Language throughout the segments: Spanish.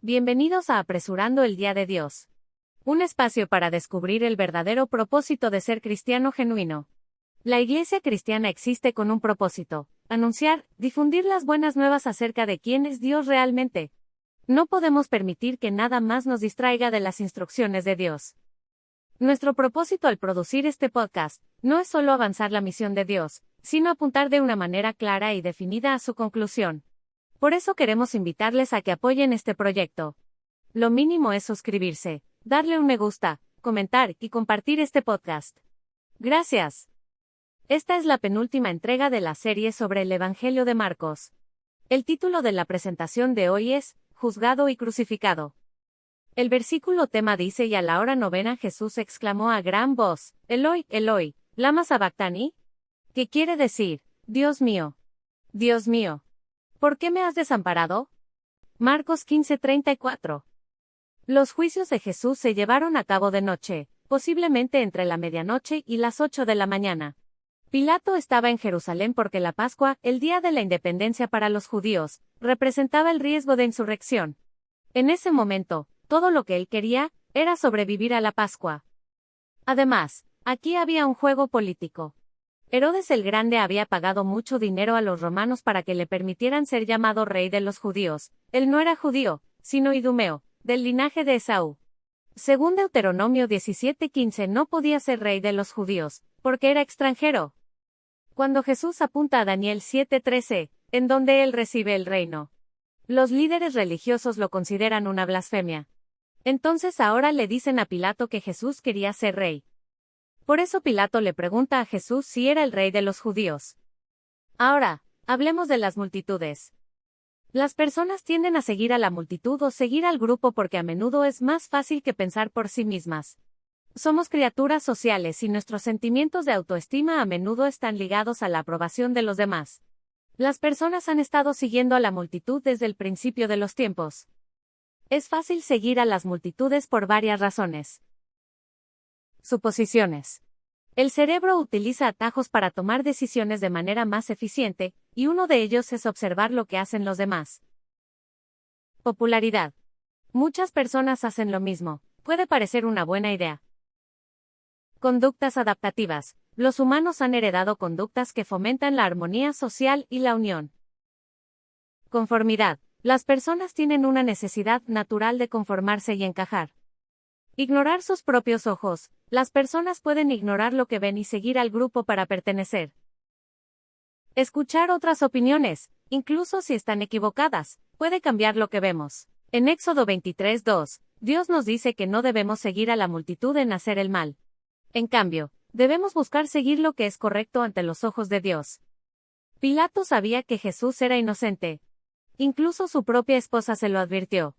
Bienvenidos a Apresurando el Día de Dios. Un espacio para descubrir el verdadero propósito de ser cristiano genuino. La Iglesia cristiana existe con un propósito: anunciar, difundir las buenas nuevas acerca de quién es Dios realmente. No podemos permitir que nada más nos distraiga de las instrucciones de Dios. Nuestro propósito al producir este podcast no es solo avanzar la misión de Dios, sino apuntar de una manera clara y definida a su conclusión. Por eso queremos invitarles a que apoyen este proyecto. Lo mínimo es suscribirse, darle un me gusta, comentar y compartir este podcast. Gracias. Esta es la penúltima entrega de la serie sobre el Evangelio de Marcos. El título de la presentación de hoy es Juzgado y crucificado. El versículo tema dice: y a la hora novena Jesús exclamó a gran voz: Eloi, Eloi, lama sabactani, que quiere decir: Dios mío, ¿por qué me has desamparado? Marcos 15:34. Los juicios de Jesús se llevaron a cabo de noche, posiblemente entre la medianoche y las 8 de la mañana. Pilato estaba en Jerusalén porque la Pascua, el día de la independencia para los judíos, representaba el riesgo de insurrección. En ese momento, todo lo que él quería era sobrevivir a la Pascua. Además, aquí había un juego político. Herodes el Grande había pagado mucho dinero a los romanos para que le permitieran ser llamado rey de los judíos. Él no era judío, sino idumeo, del linaje de Esaú. Según Deuteronomio 17:15, no podía ser rey de los judíos, porque era extranjero. Cuando Jesús apunta a Daniel 7:13, en donde él recibe el reino, los líderes religiosos lo consideran una blasfemia. Entonces ahora le dicen a Pilato que Jesús quería ser rey. Por eso Pilato le pregunta a Jesús si era el rey de los judíos. Ahora, hablemos de las multitudes. Las personas tienden a seguir a la multitud o seguir al grupo porque a menudo es más fácil que pensar por sí mismas. Somos criaturas sociales y nuestros sentimientos de autoestima a menudo están ligados a la aprobación de los demás. Las personas han estado siguiendo a la multitud desde el principio de los tiempos. Es fácil seguir a las multitudes por varias razones. Suposiciones. El cerebro utiliza atajos para tomar decisiones de manera más eficiente, y uno de ellos es observar lo que hacen los demás. Popularidad. Muchas personas hacen lo mismo. Puede parecer una buena idea. Conductas adaptativas. Los humanos han heredado conductas que fomentan la armonía social y la unión. Conformidad. Las personas tienen una necesidad natural de conformarse y encajar. Ignorar sus propios ojos. Las personas pueden ignorar lo que ven y seguir al grupo para pertenecer. Escuchar otras opiniones, incluso si están equivocadas, puede cambiar lo que vemos. En Éxodo 23:2, Dios nos dice que no debemos seguir a la multitud en hacer el mal. En cambio, debemos buscar seguir lo que es correcto ante los ojos de Dios. Pilato sabía que Jesús era inocente. Incluso su propia esposa se lo advirtió.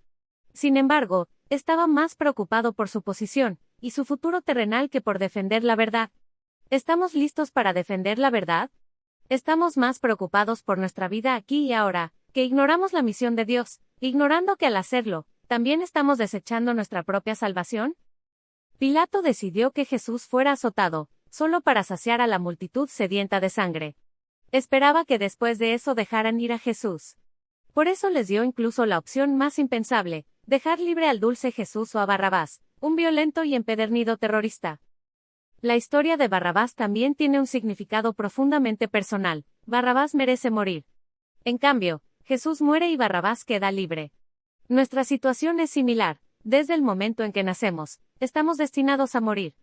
Sin embargo, estaba más preocupado por su posición y su futuro terrenal que por defender la verdad. ¿Estamos listos para defender la verdad? ¿Estamos más preocupados por nuestra vida aquí y ahora, que ignoramos la misión de Dios, ignorando que al hacerlo, también estamos desechando nuestra propia salvación? Pilato decidió que Jesús fuera azotado, solo para saciar a la multitud sedienta de sangre. Esperaba que después de eso dejaran ir a Jesús. Por eso les dio incluso la opción más impensable: dejar libre al dulce Jesús o a Barrabás, un violento y empedernido terrorista. La historia de Barrabás también tiene un significado profundamente personal. Barrabás merece morir. En cambio, Jesús muere y Barrabás queda libre. Nuestra situación es similar. Desde el momento en que nacemos, estamos destinados a morir.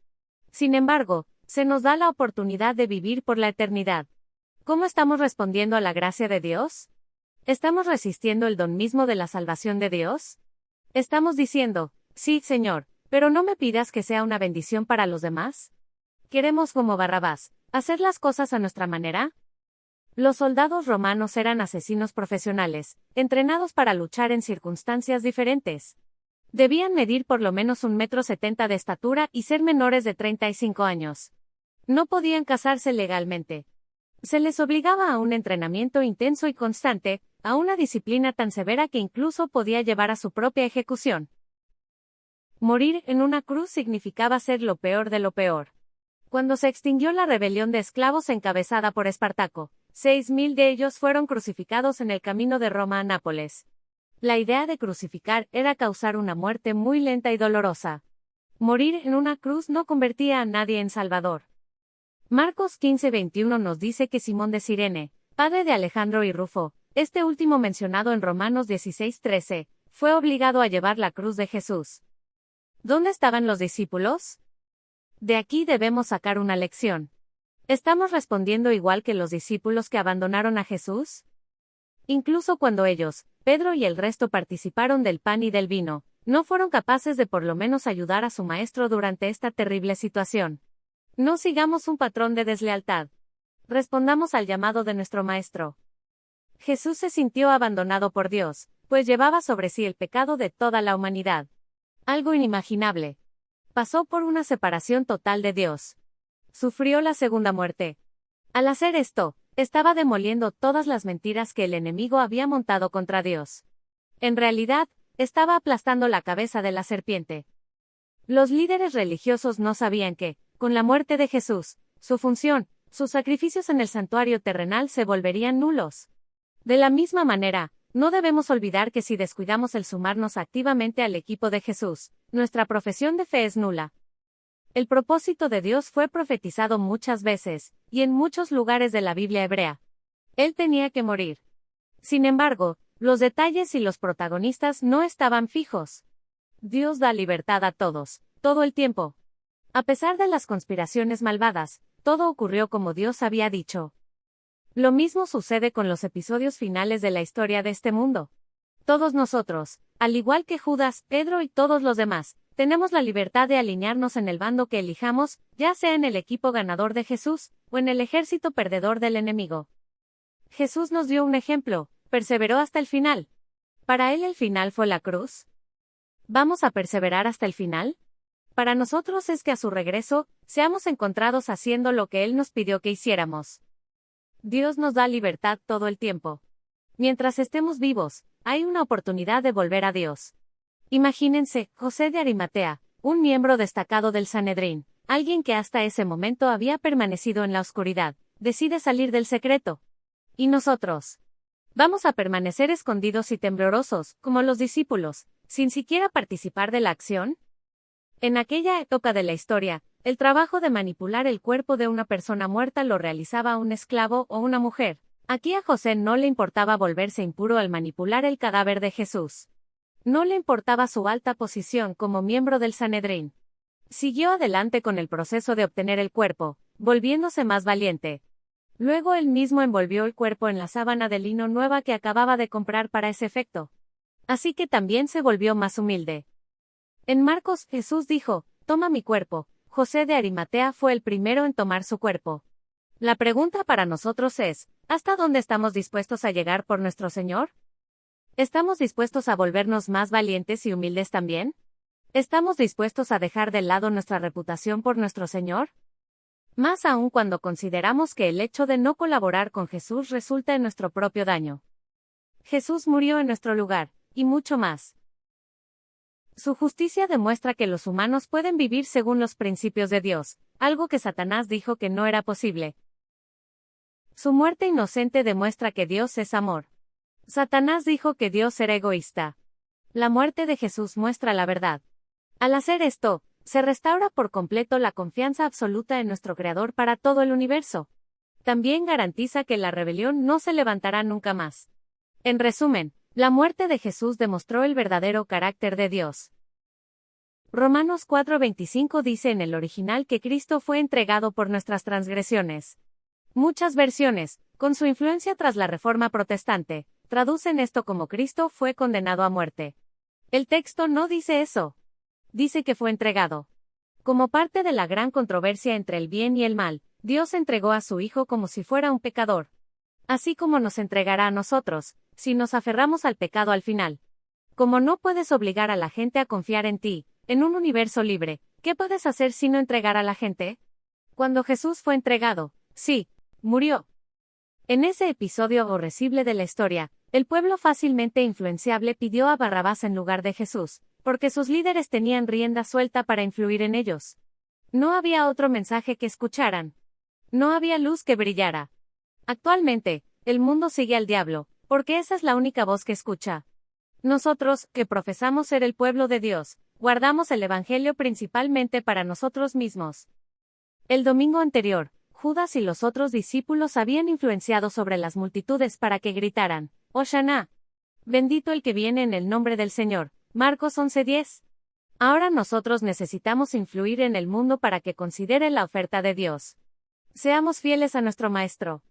Sin embargo, se nos da la oportunidad de vivir por la eternidad. ¿Cómo estamos respondiendo a la gracia de Dios? ¿Estamos resistiendo el don mismo de la salvación de Dios? ¿Estamos diciendo: sí, Señor, pero no me pidas que sea una bendición para los demás? ¿Queremos, como Barrabás, hacer las cosas a nuestra manera? Los soldados romanos eran asesinos profesionales, entrenados para luchar en circunstancias diferentes. Debían medir por lo menos 1,70 m de estatura y ser menores de 35 años. No podían casarse legalmente. Se les obligaba a un entrenamiento intenso y constante, a una disciplina tan severa que incluso podía llevar a su propia ejecución. Morir en una cruz significaba ser lo peor de lo peor. Cuando se extinguió la rebelión de esclavos encabezada por Espartaco, 6.000 de ellos fueron crucificados en el camino de Roma a Nápoles. La idea de crucificar era causar una muerte muy lenta y dolorosa. Morir en una cruz no convertía a nadie en Salvador. Marcos 15:21 nos dice que Simón de Cirene, padre de Alejandro y Rufo, este último mencionado en Romanos 16:13, fue obligado a llevar la cruz de Jesús. ¿Dónde estaban los discípulos? De aquí debemos sacar una lección. ¿Estamos respondiendo igual que los discípulos que abandonaron a Jesús? Incluso cuando ellos, Pedro y el resto participaron del pan y del vino, no fueron capaces de por lo menos ayudar a su maestro durante esta terrible situación. No sigamos un patrón de deslealtad. Respondamos al llamado de nuestro maestro. Jesús se sintió abandonado por Dios, pues llevaba sobre sí el pecado de toda la humanidad. Algo inimaginable. Pasó por una separación total de Dios. Sufrió la segunda muerte. Al hacer esto, estaba demoliendo todas las mentiras que el enemigo había montado contra Dios. En realidad, estaba aplastando la cabeza de la serpiente. Los líderes religiosos no sabían que, con la muerte de Jesús, su función, sus sacrificios en el santuario terrenal se volverían nulos. De la misma manera, no debemos olvidar que si descuidamos el sumarnos activamente al equipo de Jesús, nuestra profesión de fe es nula. El propósito de Dios fue profetizado muchas veces, y en muchos lugares de la Biblia hebrea. Él tenía que morir. Sin embargo, los detalles y los protagonistas no estaban fijos. Dios da libertad a todos, todo el tiempo. A pesar de las conspiraciones malvadas, todo ocurrió como Dios había dicho. Lo mismo sucede con los episodios finales de la historia de este mundo. Todos nosotros, al igual que Judas, Pedro y todos los demás, tenemos la libertad de alinearnos en el bando que elijamos, ya sea en el equipo ganador de Jesús, o en el ejército perdedor del enemigo. Jesús nos dio un ejemplo, perseveró hasta el final. ¿Para él el final fue la cruz? ¿Vamos a perseverar hasta el final? Para nosotros es que a su regreso, seamos encontrados haciendo lo que Él nos pidió que hiciéramos. Dios nos da libertad todo el tiempo. Mientras estemos vivos, hay una oportunidad de volver a Dios. Imagínense, José de Arimatea, un miembro destacado del Sanedrín, alguien que hasta ese momento había permanecido en la oscuridad, decide salir del secreto. ¿Y nosotros? ¿Vamos a permanecer escondidos y temblorosos, como los discípulos, sin siquiera participar de la acción? En aquella época de la historia, el trabajo de manipular el cuerpo de una persona muerta lo realizaba un esclavo o una mujer. Aquí a José no le importaba volverse impuro al manipular el cadáver de Jesús. No le importaba su alta posición como miembro del Sanedrín. Siguió adelante con el proceso de obtener el cuerpo, volviéndose más valiente. Luego él mismo envolvió el cuerpo en la sábana de lino nueva que acababa de comprar para ese efecto. Así que también se volvió más humilde. En Marcos, Jesús dijo, «Toma mi cuerpo». José de Arimatea fue el primero en tomar su cuerpo. La pregunta para nosotros es, ¿hasta dónde estamos dispuestos a llegar por nuestro Señor? ¿Estamos dispuestos a volvernos más valientes y humildes también? ¿Estamos dispuestos a dejar de lado nuestra reputación por nuestro Señor? Más aún cuando consideramos que el hecho de no colaborar con Jesús resulta en nuestro propio daño. Jesús murió en nuestro lugar, y mucho más. Su justicia demuestra que los humanos pueden vivir según los principios de Dios, algo que Satanás dijo que no era posible. Su muerte inocente demuestra que Dios es amor. Satanás dijo que Dios era egoísta. La muerte de Jesús muestra la verdad. Al hacer esto, se restaura por completo la confianza absoluta en nuestro Creador para todo el universo. También garantiza que la rebelión no se levantará nunca más. En resumen, la muerte de Jesús demostró el verdadero carácter de Dios. Romanos 4:25 dice en el original que Cristo fue entregado por nuestras transgresiones. Muchas versiones, con su influencia tras la Reforma Protestante, traducen esto como Cristo fue condenado a muerte. El texto no dice eso. Dice que fue entregado. Como parte de la gran controversia entre el bien y el mal, Dios entregó a su Hijo como si fuera un pecador. Así como nos entregará a nosotros, si nos aferramos al pecado al final. Como no puedes obligar a la gente a confiar en ti, en un universo libre, ¿qué puedes hacer sino entregar a la gente? Cuando Jesús fue entregado, sí, murió. En ese episodio aborrecible de la historia, el pueblo fácilmente influenciable pidió a Barrabás en lugar de Jesús, porque sus líderes tenían rienda suelta para influir en ellos. No había otro mensaje que escucharan. No había luz que brillara. Actualmente, el mundo sigue al diablo, porque esa es la única voz que escucha. Nosotros, que profesamos ser el pueblo de Dios, guardamos el Evangelio principalmente para nosotros mismos. El domingo anterior, Judas y los otros discípulos habían influenciado sobre las multitudes para que gritaran, Hosanna. Bendito el que viene en el nombre del Señor. Marcos 11:10. Ahora nosotros necesitamos influir en el mundo para que considere la oferta de Dios. Seamos fieles a nuestro Maestro.